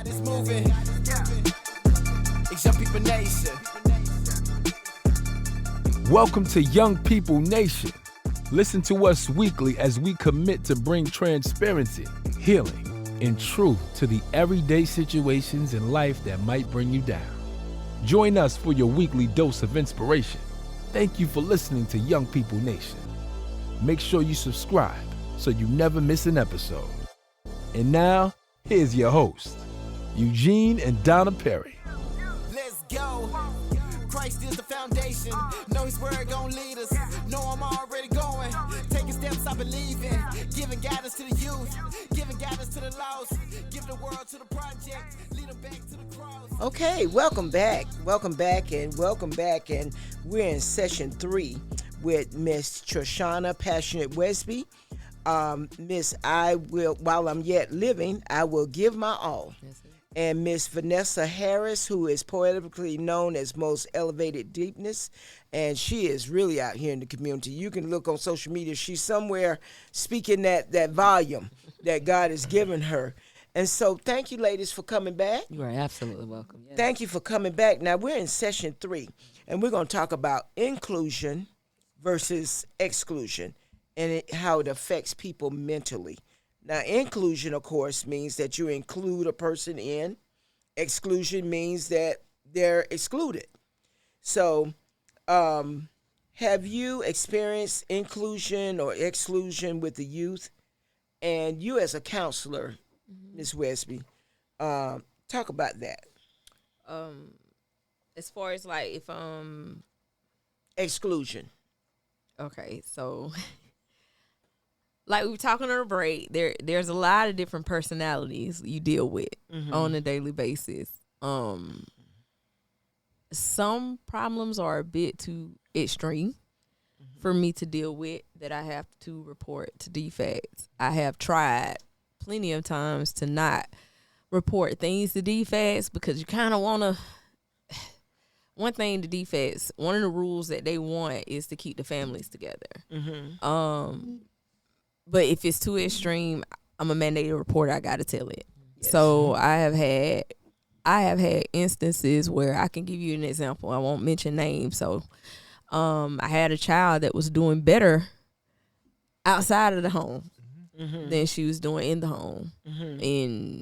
God is moving. It's Young People Nation. Welcome to Young People Nation. Listen to us weekly as we commit to bring transparency, healing, and truth to the everyday situations in life that might bring you down. Join us for your weekly dose of inspiration. Thank you for listening to Young People Nation. Make sure you subscribe so you never miss an episode. And now, here's your host, Eugene and Donna Perry. Let's go. Christ is the foundation. Know his word gon' lead us. Know I'm already going. Taking steps I believe in. Giving guidance to the youth. Giving guidance to the lost. Giving the world to the project. Lead them back to the cross. Okay, welcome back. Welcome back. And we're in session 3 with Miss Trishana Passionate Wesby. Miss I Will, While I'm Yet Living, I Will Give My All. And Miss Vanessa Harris, who is poetically known as Most Elevated Deepness, and she is really out here in the community. You can look on social media. She's somewhere speaking that volume that God has given her. And so thank you, ladies, for coming back. You are absolutely welcome. Yes. Thank you for coming back. Now, we're in session 3, and we're going to talk about inclusion versus exclusion and how it affects people mentally. Now, inclusion, of course, means that you include a person in. Exclusion means that they're excluded. So, have you experienced inclusion or exclusion with the youth? And you as a counselor, Ms. Wesby, talk about that. As far as like if Exclusion. okay, so like we were talking on a break, there's a lot of different personalities you deal with on a daily basis. Some problems are a bit too extreme for me to deal with that I have to report to DFACS. I have tried plenty of times to not report things to DFACS because you kind of want to. One thing to DFACS, one of the rules that they want is to keep the families together. But if it's too extreme, I'm a mandated reporter. I got to tell it. Yes. So I have had instances where I can give you an example. I won't mention names. So I had a child that was doing better outside of the home than she was doing in the home. In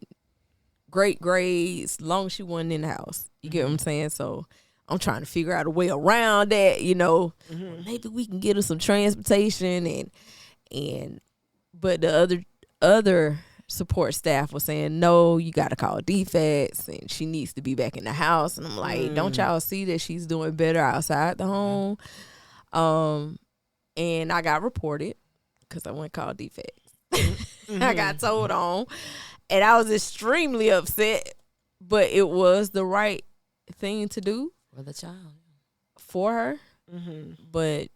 great grades, long as she wasn't in the house. You get what I'm saying? So I'm trying to figure out a way around that, you know. Maybe we can get her some transportation but the other support staff was saying, no, you got to call DFACS and she needs to be back in the house. And I'm like, don't y'all see that she's doing better outside the home? And I got reported because I went call DFACS. I got told on. And I was extremely upset, but it was the right thing to do. For the child. For her. But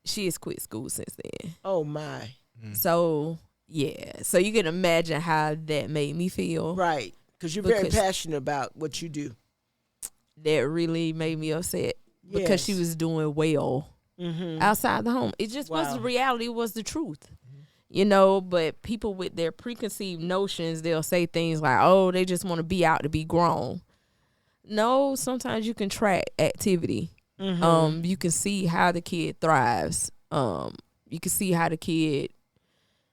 she has quit school since then. Oh, my. So, yeah. So you can imagine how that made me feel. Right. Because you're very passionate about what you do. That really made me upset because she was doing well outside the home. It just was the reality. It was the truth. You know, but people with their preconceived notions, they'll say things like, oh, they just want to be out to be grown. No, sometimes you can track activity. You can see how the kid thrives. You can see how the kid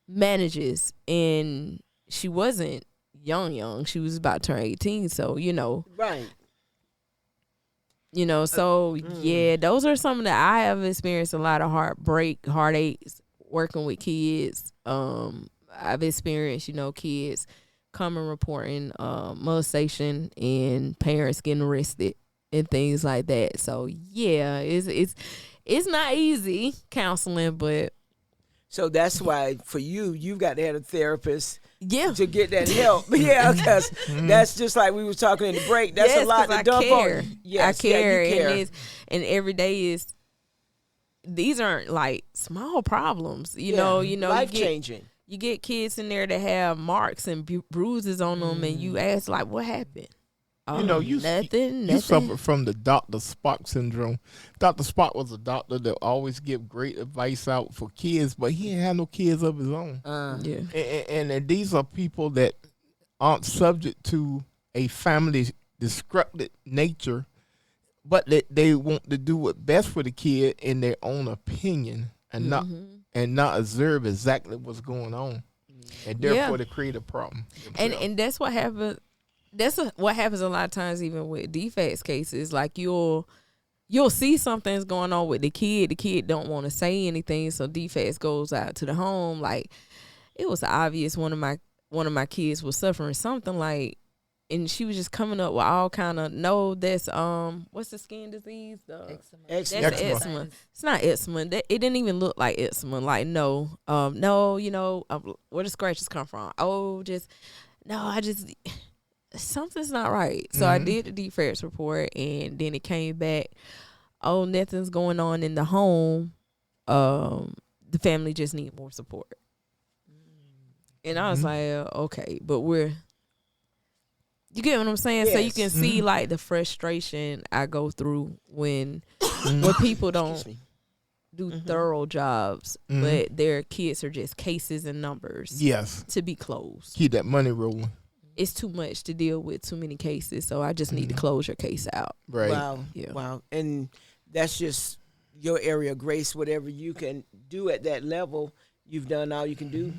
manages. And she wasn't young. She was about to turn 18. So, you know. Right. You know, so, yeah, those are some that I have experienced a lot of heartaches working with kids. I've experienced, you know, kids coming reporting molestation and parents getting arrested and things like that. So yeah, it's not easy counseling, but so that's why for you've got to have a therapist. Yeah, to get that help. Yeah, because that's just like we was talking in the break. That's a lot to dump on. Yes, I care, you care. And every day is. These aren't like small problems, you know. Life changing. You get kids in there that have marks and bruises on them, and you ask like, "What happened?" You know, you suffer from the Dr. Spock syndrome. Dr. Spock was a doctor that always give great advice out for kids, but he didn't have no kids of his own. Yeah. And these are people that aren't subject to a family destructive nature, but they want to do what's best for the kid in their own opinion and not observe exactly what's going on, and therefore they create a problem. And that's what happens. What happens a lot of times, even with defects cases. Like you'll see something's going on with the kid. The kid don't want to say anything, so defects goes out to the home. Like it was obvious one of my kids was suffering something like, and she was just coming up with all kind of that's what's the skin disease? Eczema. That's eczema. It's not eczema. It didn't even look like eczema. Like no, where the scratches come from? Something's not right. So I did the defects report, and then it came back. Oh, nothing's going on in the home. The family just need more support. And I was like, okay, but you get what I'm saying? Yes. So you can see like the frustration I go through when people don't do thorough jobs, but their kids are just cases and numbers. Yes. To be closed. Keep that money rolling. It's too much to deal with, too many cases, so I just need to close your case out. Right. Wow. Yeah. Wow. And that's just your area of grace. Whatever you can do at that level, you've done all you can do.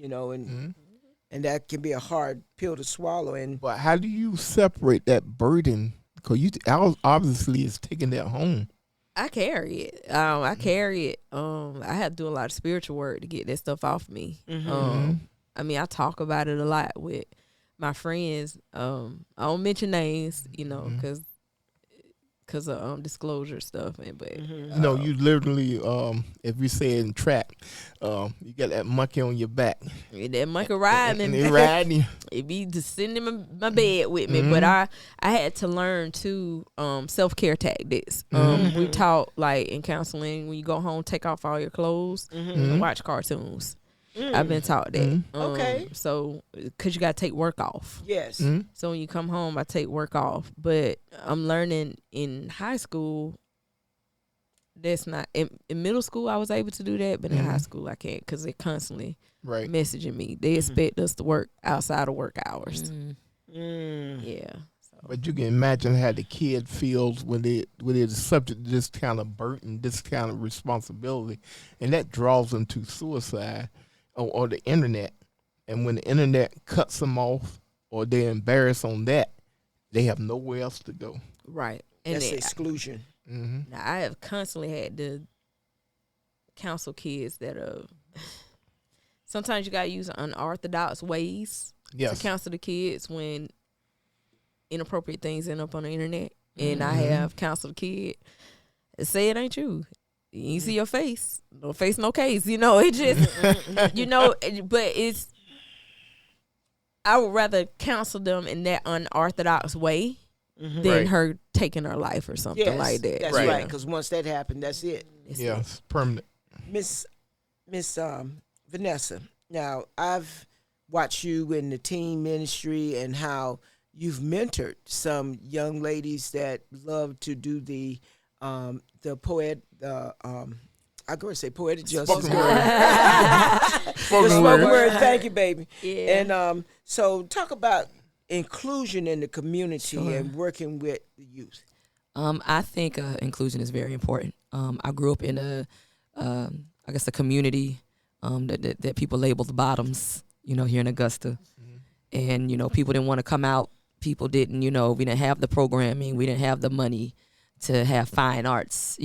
And that can be a hard pill to swallow. But how do you separate that burden? Because obviously it's taking that home. I carry it. I carry it. I had to do a lot of spiritual work to get that stuff off me. I mean, I talk about it a lot with my friends. I don't mention names, because of disclosure stuff. But you literally, if you say it in track, you got that monkey on your back. That monkey riding, and they riding you. It be just sitting in my bed with me. But I had to learn too self-care tactics. We taught like in counseling, when you go home, take off all your clothes and watch cartoons. I've been taught that. Okay. So, because you got to take work off. Yes. So, when you come home, I take work off. But I'm learning in high school, that's not. In middle school, I was able to do that. But in high school, I can't because they're constantly messaging me. They expect us to work outside of work hours. Yeah. So. But you can imagine how the kid feels when they're subject to this kind of burden, this kind of responsibility. And that draws them to suicide. Or the internet, and when the internet cuts them off or they're embarrassed on that, they have nowhere else to go. Right. And that's exclusion. Now, I have constantly had to counsel kids that sometimes you got to use unorthodox ways to counsel the kids when inappropriate things end up on the internet. And I have counseled a kid and say it ain't you. You see your face. No face, no case. It just, but I would rather counsel them in that unorthodox way than her taking her life or something like that. That's right. Because once that happened, that's it. It's permanent. Miss Vanessa, now I've watched you in the teen ministry and how you've mentored some young ladies that love to do the poetic justice. Spoken word. Spoken word. Thank you, baby. Yeah. And so talk about inclusion in the community and working with the youth. I think inclusion is very important. I grew up in a community that people label the bottoms, here in Augusta. And, people didn't want to come out. People didn't, we didn't have the programming. We didn't have the money to have fine arts,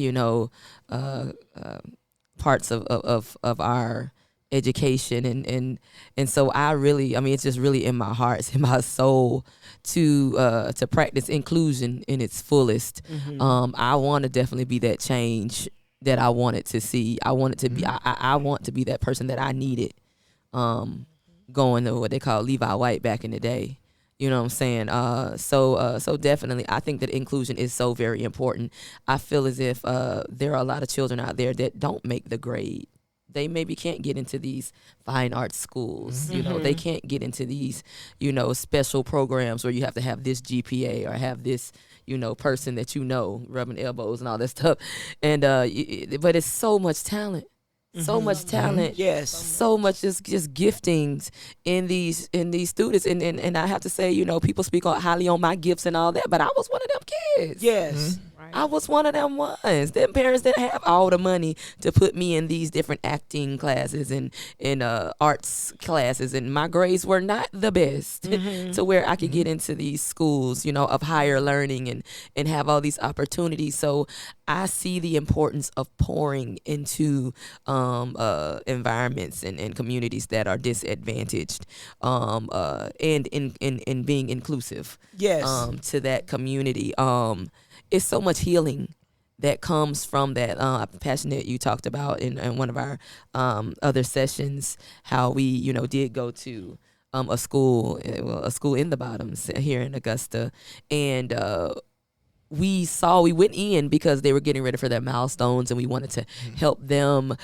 parts of our education, and so I really, it's just really in my heart, it's in my soul to practice inclusion in its fullest. I want to definitely be that change that I wanted to see. I want it to be. I want to be that person that I needed, going to what they call Levi White back in the day. You know what I'm saying? So definitely, I think that inclusion is so very important. I feel as if there are a lot of children out there that don't make the grade. They maybe can't get into these fine arts schools. They can't get into these, special programs where you have to have this GPA or have this, person that rubbing elbows and all that stuff. And but it's so much talent. so much talent, Yes. so much just giftings in these students, and I have to say, people speak highly on my gifts and all that, but I was one of them kids. Yes. I was one of them ones. Them parents didn't have all the money to put me in these different acting classes and arts classes, and my grades were not the best to where I could get into these schools, of higher learning and have all these opportunities. So I see the importance of pouring into environments and communities that are disadvantaged, and in being inclusive. Yes. To that community. It's so much healing that comes from that. Passionate, you talked about in one of our other sessions, how we did go to a school in the Bottoms here in Augusta, and we went in because they were getting ready for their milestones, and we wanted to help them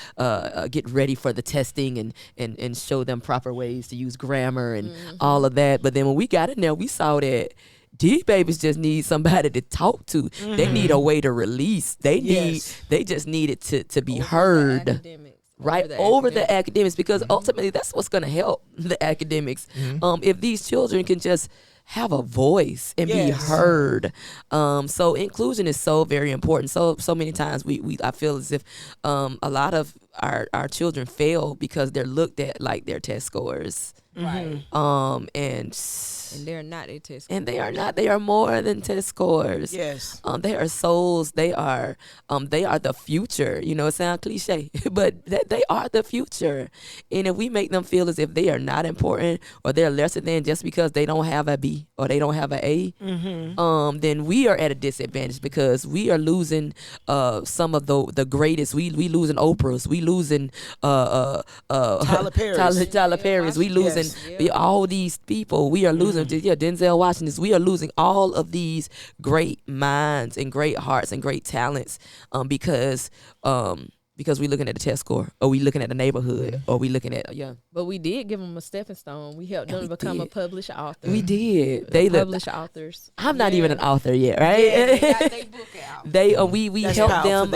get ready for the testing and show them proper ways to use grammar and all of that. But then when we got in there, we saw that these babies just need somebody to talk to. They need a way to release. They just need it to be heard. Right over the academics, because ultimately that's what's going to help the academics. If these children can just have a voice and be heard. So inclusion is so very important. So many times I feel as if a lot of our children fail because they're looked at like their test scores. Right. And they're not a test. And they are not. They are more than test scores. Yes. They are souls. They are the future. It sounds cliche, but they are the future. And if we make them feel as if they are not important or they're lesser than just because they don't have a B or they don't have an A, then we are at a disadvantage, because we are losing some of the greatest. We losing Oprahs. We losing Tyler Perry. Tyler Perry's. We losing all these people. We are losing Denzel Washington. We are losing all of these great minds and great hearts and great talents because we looking at the test score, or we looking at the neighborhood, or we looking at But we did give them a stepping stone. We helped them become a published author. We did. They published authors. I'm not even an author yet, right? They got their book out. We That's helped them.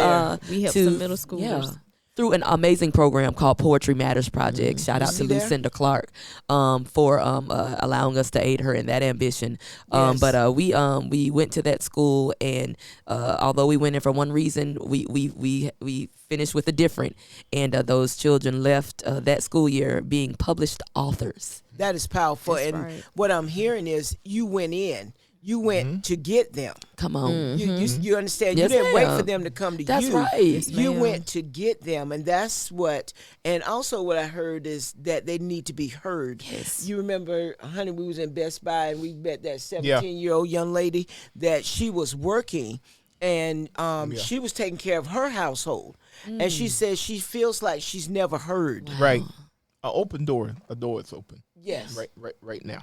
We helped some middle schoolers. Through an amazing program called Poetry Matters Project. Shout out to Lucinda Clark for allowing us to aid her in that ambition. But we went to that school, and although we went in for one reason, we finished with a different. And those children left that school year being published authors. That is powerful. That's and right. what I'm hearing is you went in. You went to get them. Come on. You understand? Yes, you didn't wait ma'am. for them to come to That's you. right. Yes, You ma'am. went to get them. And that's what, and also what I heard is that they need to be heard. Yes. You remember, honey, we was in Best Buy and we met that 17-year-old young lady that she was working, and she was taking care of her household. And she says she feels like she's never heard. Right. An open door. A door is open. Yes. Right now.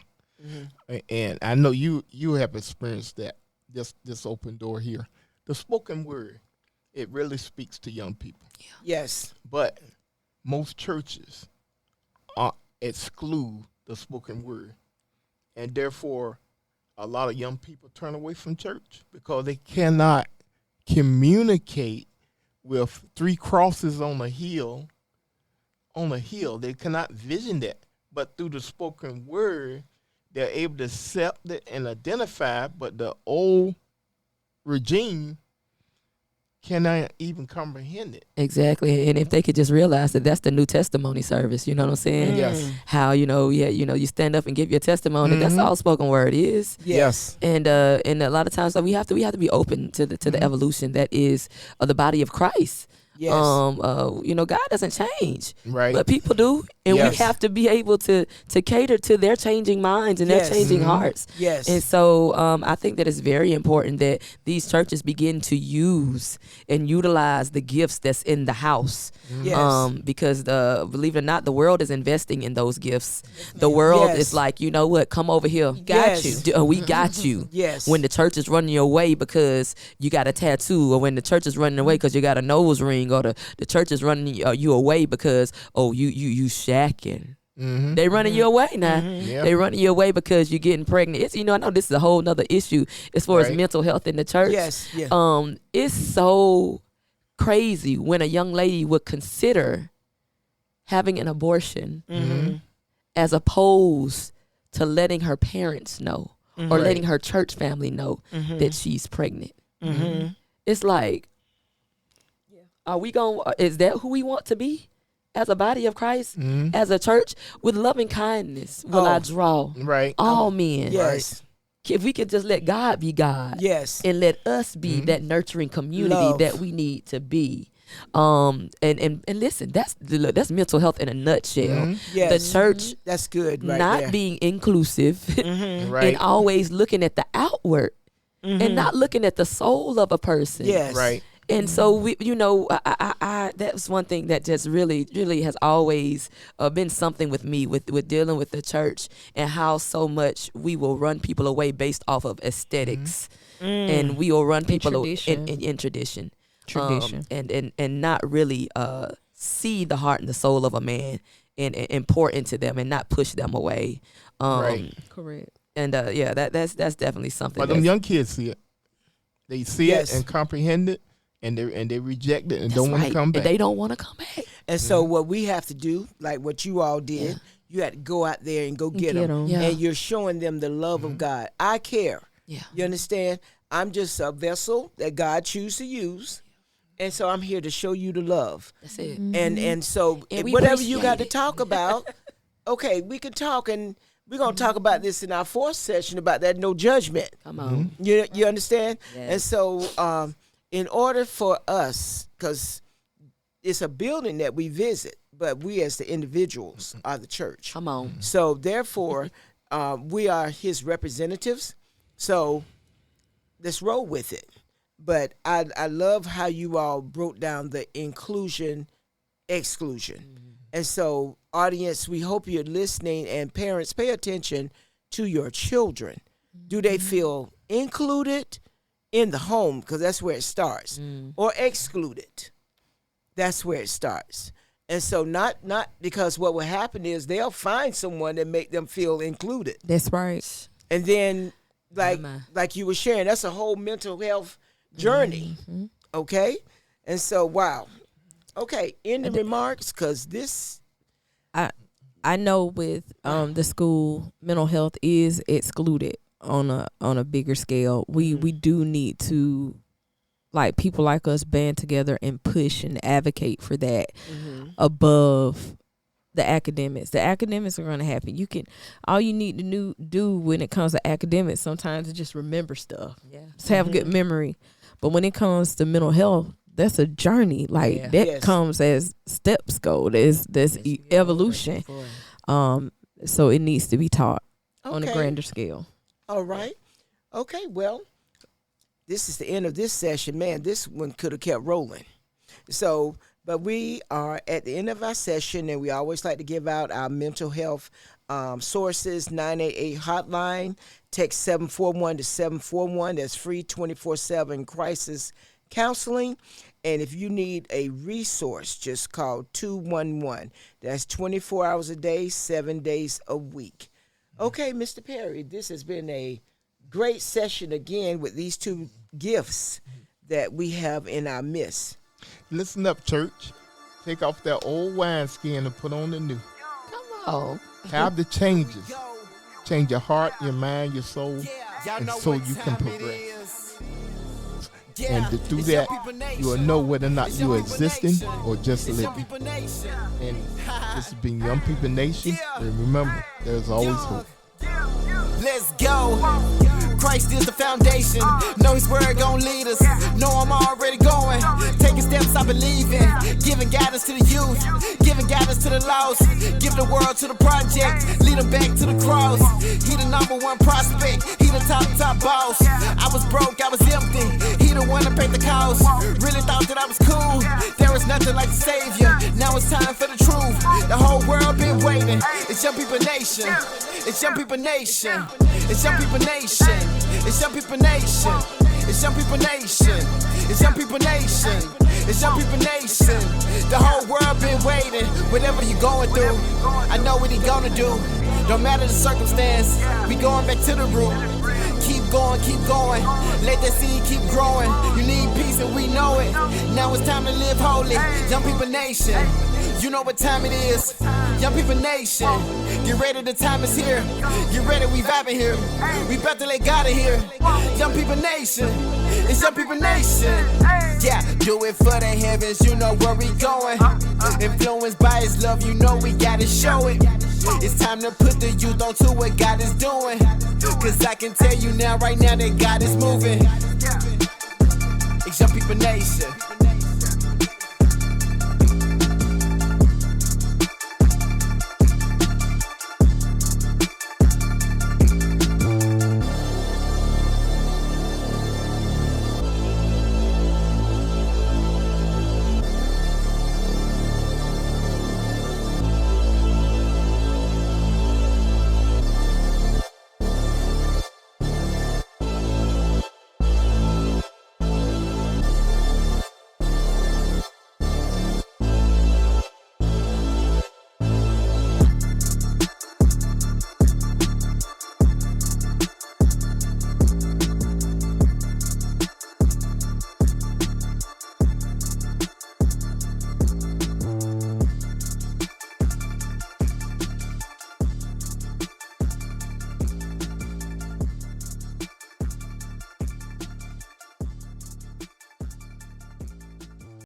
And I know you have experienced that, this open door here. The spoken word, it really speaks to young people. Yes. But most churches exclude the spoken word. And therefore, a lot of young people turn away from church because they cannot communicate with 3 crosses on a hill. They cannot vision that. But through the spoken word, they're able to accept it and identify, but the old regime cannot even comprehend it. Exactly. And if they could just realize that that's the new testimony service, you know what I'm saying? Yes. How, you stand up and give your testimony. That's all spoken word is. Yes. And a lot of times we have to be open to the evolution that is the body of Christ. Yes. God doesn't change, Right. but people do, and Yes. we have to be able to cater to their changing minds and their Yes. changing hearts. Yes. And so I think that it's very important that these churches begin to use and utilize the gifts that's in the house. Yes. Because believe it or not, the world is investing in those gifts. The world Yes. is like, you know what, come over here. Yes. We got you. Yes. When the church is running your way because you got a tattoo, or when the church is running away because you got a nose ring, or the church is running you away because you shacking. They running you away now. Yep. They running you away because you're getting pregnant. It's, I know this is a whole nother issue as far as Right. mental health in the church. Yes. Yeah. It's so crazy when a young lady would consider having an abortion as opposed to letting her parents know or letting her church family know that she's pregnant. It's like, are we is that who we want to be as a body of Christ, as a church? With loving kindness will I draw all men. Yes. If we could just let God be God, and let us be that nurturing community that we need to be. And listen, that's mental health in a nutshell. The church, that's good. Not being inclusive and always looking at the outward and not looking at the soul of a person. Yes, right. And so we, I that's one thing that just really has always been something with me with dealing with the church and how so much we will run people away based off of aesthetics, and we will run people in tradition, and not really see the heart and the soul of a man and pour into them and not push them away. Correct. And that's definitely something. But them young kids see it. They see it and comprehend it. And they reject it and don't want to come back. And they don't want to come back. And so what we have to do, like what you all did, you had to go out there and go get them. Yeah. And you're showing them the love of God. I care. Yeah. You understand? I'm just a vessel that God chooses to use. And so I'm here to show you the love. That's it. And so whatever you got to talk about, okay, we can talk, and we're going to talk about this in our fourth session about that no judgment. Come on. You understand? Yes. And so in order for us, because it's a building that we visit, but we as the individuals are the church. Come on. So therefore, we are his representatives. So let's roll with it. But I love how you all broke down the inclusion, exclusion. And so, audience, we hope you're listening, and parents, pay attention to your children. Do they feel included in the home? Because that's where it starts. Or excluded. That's where it starts. And so not because what will happen is they'll find someone that make them feel included. That's right. And then, like you were sharing, that's a whole mental health journey. Okay? And so, wow. Okay, in the remarks, because this... I know with the school, mental health is excluded on a bigger scale. We do need to, like, people like us band together and push and advocate for that above the academics. The academics are going to happen. All you need to do when it comes to academics sometimes is just remember stuff. Yeah. Just have good memory. But when it comes to mental health, that's a journey. Like that comes as steps go. There's evolution. So it needs to be taught on a grander scale. All right. Okay, well, this is the end of this session. Man, this one could have kept rolling. So, but we are at the end of our session, and we always like to give out our mental health sources. 988 hotline. Text 741 to 741. That's free 24/7 crisis counseling. And if you need a resource, just call 211. That's 24 hours a day, 7 days a week. Okay, Mr. Perry, this has been a great session again with these two gifts that we have in our midst. Listen up, church. Take off that old wineskin and put on the new. Come on. Have the changes. Change your heart, your mind, your soul, and so you can progress. And to do that, you will know whether or not you're existing or just living. And this has been Young People Nation. And remember, there's always hope. Let's go. Christ is the foundation. Know his word gon' lead us. Know I'm already going. Taking steps I believe in. Giving guidance to the youth. Giving guidance to the lost. Give the world to the project. Lead them back to the cross. He the number one prospect. He the top boss. I was broke, I was empty. He the one that paid the cost. Really thought that I was cool. There was nothing like the Savior. Now it's time for the truth. The whole world been waiting. It's Young People Nation. It's Young People Nation. It's Young People Nation. It's Young People Nation. It's Young People Nation. It's Young People Nation. It's Young People Nation. The whole world been waiting. Whatever you going through, I know what he gonna do. Don't matter the circumstance, we going back to the root. Keep going, keep going. Let that seed keep growing. You need peace and we know it. Now it's time to live holy. Young People Nation. You know what time it is. Young People Nation, get ready, the time is here. Get ready, we vibing here. We about to let God in here. Young People Nation, it's Young People Nation. Yeah, do it for the heavens, you know where we going. Influenced by His love, you know we gotta show it. It's time to put the youth on to what God is doing. Cause I can tell you now, right now, that God is moving. It's Young People Nation.